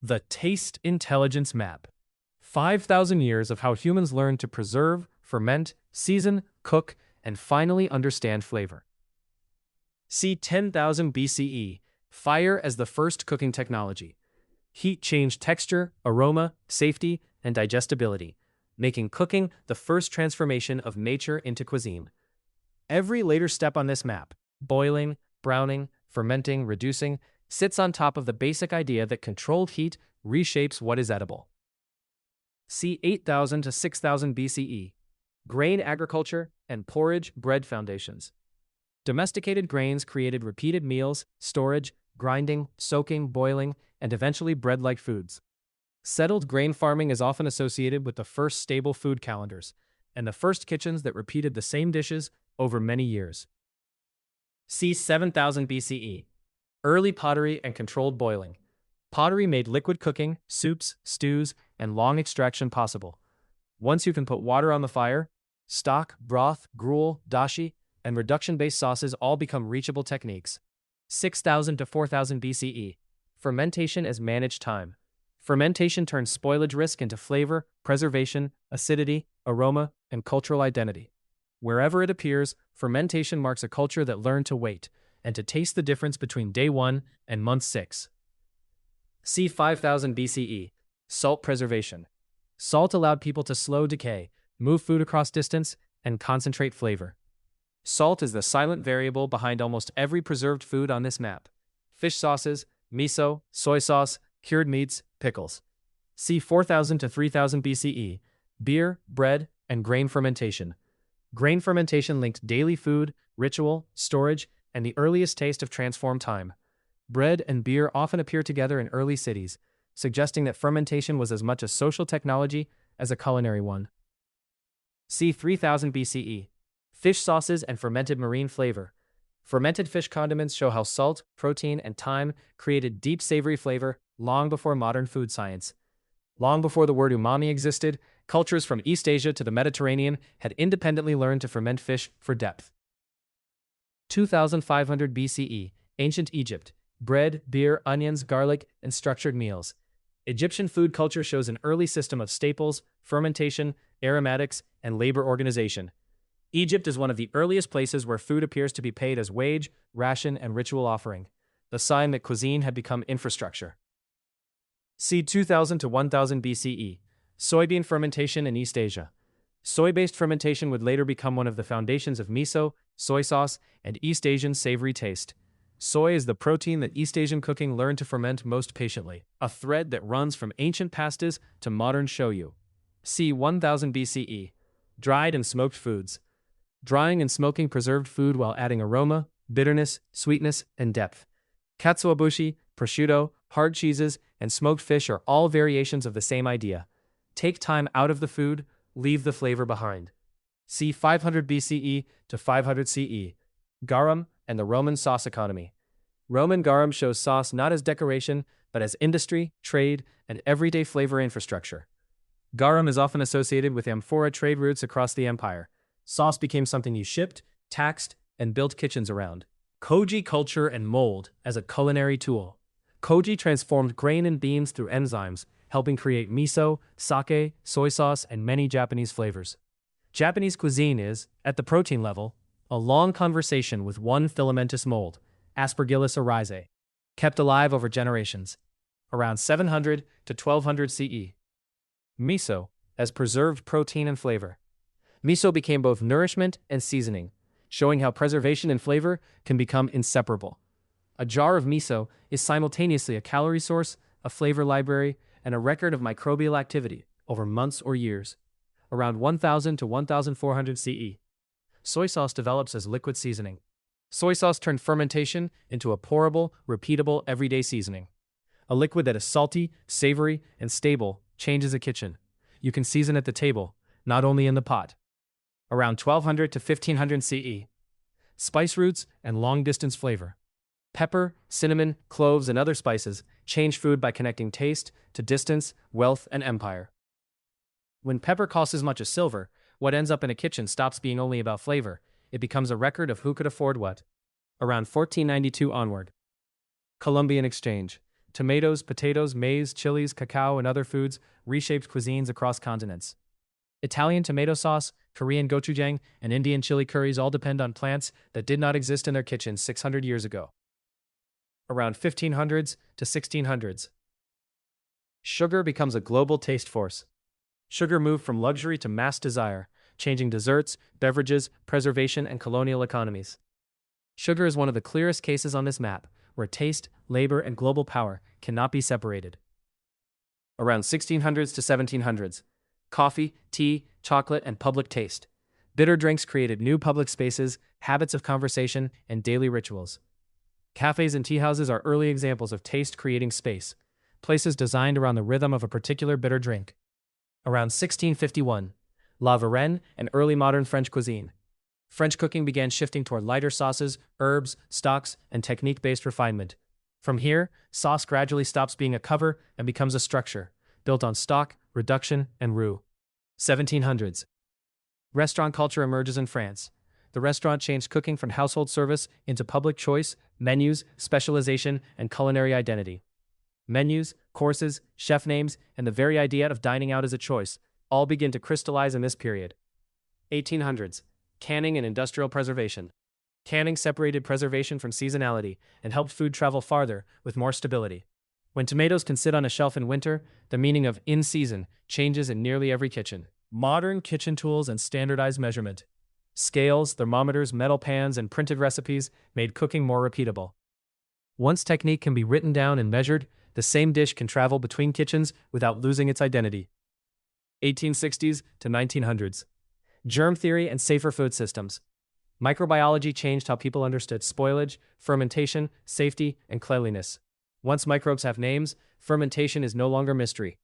The Taste Intelligence Map. 5,000 years of how humans learned to preserve, ferment, season, cook, and finally understand flavor. C. 10,000 BCE. Fire as the first cooking technology. Heat changed texture, aroma, safety, and digestibility, making cooking the first transformation of nature into cuisine. Every later step on this map, boiling, browning, fermenting, reducing, sits on top of the basic idea that controlled heat reshapes what is edible. C. 8,000 to 6,000 BCE. Grain agriculture and porridge bread foundations. Domesticated grains created repeated meals, storage, grinding, soaking, boiling, and eventually bread-like foods. Settled grain farming is often associated with the first stable food calendars and the first kitchens that repeated the same dishes over many years. C. 7,000 BCE. Early pottery and controlled boiling. Pottery made liquid cooking, soups, stews, and long extraction possible. Once you can put water on the fire, stock, broth, gruel, dashi, and reduction-based sauces all become reachable techniques. 6,000 to 4,000 BCE. Fermentation as managed time. Fermentation turns spoilage risk into flavor, preservation, acidity, aroma, and cultural identity. Wherever it appears, fermentation marks a culture that learned to wait and to taste the difference between day 1 and month 6. C. 5,000 BCE. Salt preservation. Salt allowed people to slow decay, move food across distance, and concentrate flavor. Salt is the silent variable behind almost every preserved food on this map. Fish sauces, miso, soy sauce, cured meats, pickles. C. 4,000 to 3,000 BCE. Beer, bread, and grain fermentation. Grain fermentation linked daily food, ritual, storage, and the earliest taste of transformed time. Bread and beer often appear together in early cities, suggesting that fermentation was as much a social technology as a culinary one. C. 3000 BCE. Fish sauces and fermented marine flavor. Fermented fish condiments show how salt, protein, and thyme created deep savory flavor long before modern food science. Long before the word umami existed, cultures from East Asia to the Mediterranean had independently learned to ferment fish for depth. 2500 BCE. Ancient Egypt. Bread, beer, onions, garlic, and structured meals. Egyptian food culture shows an early system of staples, fermentation, aromatics, and labor organization. Egypt is one of the earliest places where food appears to be paid as wage, ration, and ritual offering, the sign that cuisine had become infrastructure. C. 2000 to 1000 BCE. Soybean fermentation in East Asia. Soy-based fermentation would later become one of the foundations of miso, soy sauce, and East Asian savory taste. Soy is the protein that East Asian cooking learned to ferment most patiently, a thread that runs from ancient pastas to modern shoyu. C. 1000 BCE. Dried and smoked foods. Drying and smoking preserved food while adding aroma, bitterness, sweetness, and depth. Katsuobushi, prosciutto, hard cheeses, and smoked fish are all variations of the same idea. Take time out of the food, leave the flavor behind. C. 500 BCE to 500 CE. Garum and the Roman sauce economy. Roman garum shows sauce not as decoration, but as industry, trade, and everyday flavor infrastructure. Garum is often associated with amphora trade routes across the empire. Sauce became something you shipped, taxed, and built kitchens around. Koji culture and mold as a culinary tool. Koji transformed grain and beans through enzymes, helping create miso, sake, soy sauce, and many Japanese flavors. Japanese cuisine is, at the protein level, a long conversation with one filamentous mold, Aspergillus oryzae, kept alive over generations, around 700 to 1200 CE. Miso, as preserved protein and flavor. Miso became both nourishment and seasoning, showing how preservation and flavor can become inseparable. A jar of miso is simultaneously a calorie source, a flavor library, and a record of microbial activity over months or years. Around 1000 to 1400 CE. Soy sauce develops as liquid seasoning. Soy sauce turned fermentation into a pourable, repeatable, everyday seasoning. A liquid that is salty, savory, and stable changes a kitchen. You can season at the table, not only in the pot. Around 1200 to 1500 CE. Spice roots and long-distance flavor. Pepper, cinnamon, cloves, and other spices change food by connecting taste to distance, wealth, and empire. When pepper costs as much as silver, what ends up in a kitchen stops being only about flavor. It becomes a record of who could afford what. Around 1492 onward. Columbian Exchange. tomatoes, potatoes, maize, chilies, cacao, and other foods reshaped cuisines across continents. Italian tomato sauce, Korean gochujang, and Indian chili curries all depend on plants that did not exist in their kitchens 600 years ago. Around 1500s to 1600s. Sugar becomes a global taste force. Sugar moved from luxury to mass desire, changing desserts, beverages, preservation, and colonial economies. Sugar is one of the clearest cases on this map, where taste, labor, and global power cannot be separated. Around 1600s to 1700s. Coffee, tea, chocolate, and public taste. Bitter drinks created new public spaces, habits of conversation, and daily rituals. Cafes and tea houses are early examples of taste creating space, places designed around the rhythm of a particular bitter drink. Around 1651, La Varenne and early modern French cuisine. French cooking began shifting toward lighter sauces, herbs, stocks, and technique-based refinement. From here, sauce gradually stops being a cover and becomes a structure, built on stock, reduction, and roux. 1700s. Restaurant culture emerges in France. The restaurant changed cooking from household service into public choice, menus, specialization, and culinary identity. Menus, courses, chef names, and the very idea of dining out as a choice all begin to crystallize in this period. 1800s. Canning and industrial preservation. Canning separated preservation from seasonality and helped food travel farther with more stability. When tomatoes can sit on a shelf in winter, the meaning of in season changes in nearly every kitchen. Modern kitchen tools and standardized measurement. Scales, thermometers, metal pans, and printed recipes made cooking more repeatable. Once technique can be written down and measured, the same dish can travel between kitchens without losing its identity. 1860s to 1900s. Germ theory and safer food systems. Microbiology changed how people understood spoilage, fermentation, safety, and cleanliness. Once microbes have names, fermentation is no longer mystery.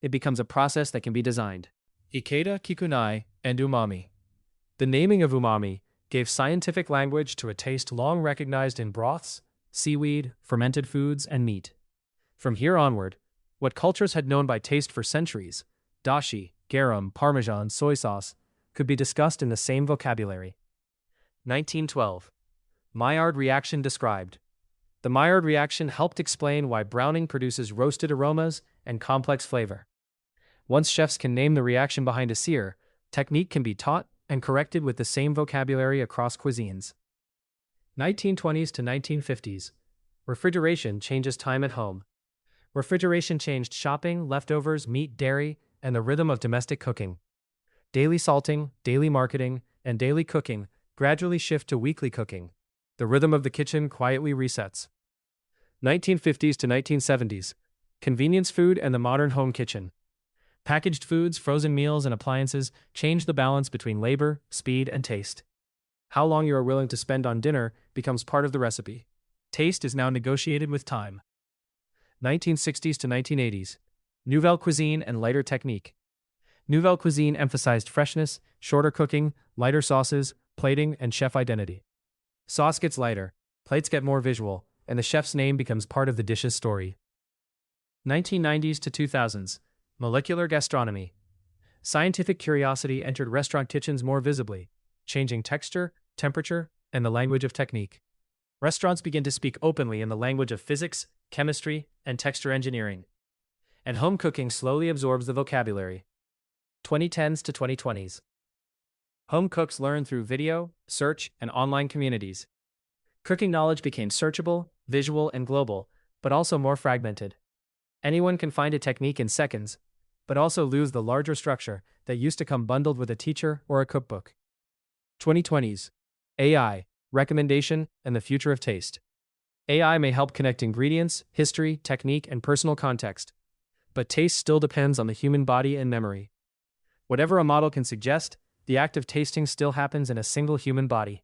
It becomes a process that can be designed. Ikeda Kikunai and umami. The naming of umami gave scientific language to a taste long recognized in broths, seaweed, fermented foods, and meat. From here onward, what cultures had known by taste for centuries, dashi, garum, parmesan, soy sauce, could be discussed in the same vocabulary. 1912. Maillard reaction described. The Maillard reaction helped explain why browning produces roasted aromas and complex flavor. Once chefs can name the reaction behind a sear, technique can be taught and corrected with the same vocabulary across cuisines. 1920s to 1950s. Refrigeration changes time at home. Refrigeration changed shopping, leftovers, meat, dairy, and the rhythm of domestic cooking. Daily salting, daily marketing, and daily cooking gradually shift to weekly cooking. The rhythm of the kitchen quietly resets. 1950s to 1970s. Convenience food and the modern home kitchen. Packaged foods, frozen meals, and appliances change the balance between labor, speed, and taste. How long you are willing to spend on dinner becomes part of the recipe. Taste is now negotiated with time. 1960s to 1980s. Nouvelle cuisine and lighter technique. Nouvelle cuisine emphasized freshness, shorter cooking, lighter sauces, plating, and chef identity. Sauce gets lighter, plates get more visual, and the chef's name becomes part of the dish's story. 1990s to 2000s. Molecular gastronomy. Scientific curiosity entered restaurant kitchens more visibly, changing texture, temperature, and the language of technique. Restaurants begin to speak openly in the language of physics, chemistry, and texture engineering. And home cooking slowly absorbs the vocabulary. 2010s to 2020s. Home cooks learn through video, search, and online communities. Cooking knowledge became searchable, visual, and global, but also more fragmented. Anyone can find a technique in seconds, but also lose the larger structure that used to come bundled with a teacher or a cookbook. 2020s. AI, recommendation, and the future of taste. AI may help connect ingredients, history, technique, and personal context, but taste still depends on the human body and memory. Whatever a model can suggest, the act of tasting still happens in a single human body.